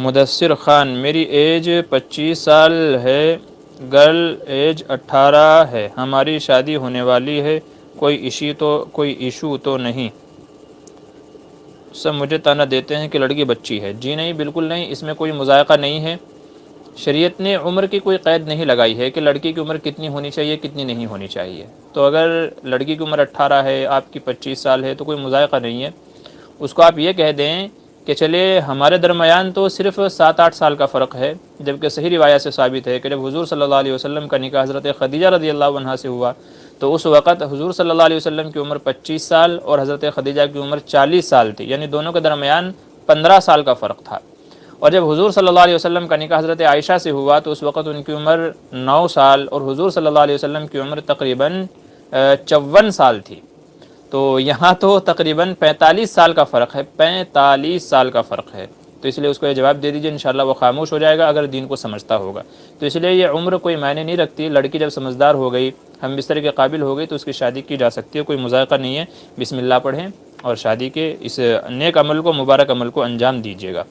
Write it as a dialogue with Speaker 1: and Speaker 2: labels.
Speaker 1: مدثر خان، میری ایج 25 سال ہے، گرل ایج 18 ہے، ہماری شادی ہونے والی ہے، کوئی ایشو تو نہیں؟ سب مجھے طعنہ دیتے ہیں کہ لڑکی بچی ہے۔ جی نہیں، بالکل نہیں، اس میں کوئی مذائقہ نہیں ہے۔ شریعت نے عمر کی کوئی قید نہیں لگائی ہے کہ لڑکی کی عمر کتنی ہونی چاہیے کتنی نہیں ہونی چاہیے۔ تو اگر لڑکی کی عمر 18 ہے، آپ کی 25 سال ہے، تو کوئی مذائقہ نہیں ہے۔ اس کو آپ یہ کہہ دیں کہ چلے ہمارے درمیان تو صرف 7-8 سال کا فرق ہے، جبکہ صحیح روایت سے ثابت ہے کہ جب حضور صلی اللہ علیہ وسلم کا نکاح حضرت خدیجہ رضی اللہ عنہا سے ہوا تو اس وقت حضور صلی اللہ علیہ وسلم کی عمر 25 سال اور حضرت خدیجہ کی عمر 40 سال تھی، یعنی دونوں کے درمیان 15 سال کا فرق تھا۔ اور جب حضور صلی اللہ علیہ وسلم کا نکاح حضرت عائشہ سے ہوا تو اس وقت ان کی عمر 9 سال اور حضور صلی اللہ علیہ وسلم کی عمر تقریباً 54 سال تھی۔ تو یہاں تو تقریباً 45 سال کا فرق ہے، 45 سال کا فرق ہے۔ تو اس لیے اس کو یہ جواب دے دیجئے، انشاءاللہ وہ خاموش ہو جائے گا اگر دین کو سمجھتا ہوگا۔ تو اس لیے یہ عمر کوئی معنی نہیں رکھتی، لڑکی جب سمجھدار ہو گئی، ہم بستر کے قابل ہو گئی تو اس کی شادی کی جا سکتی ہے، کوئی مذائقہ نہیں ہے۔ بسم اللہ پڑھیں اور شادی کے اس نیک عمل کو، مبارک عمل کو انجام دیجیے گا۔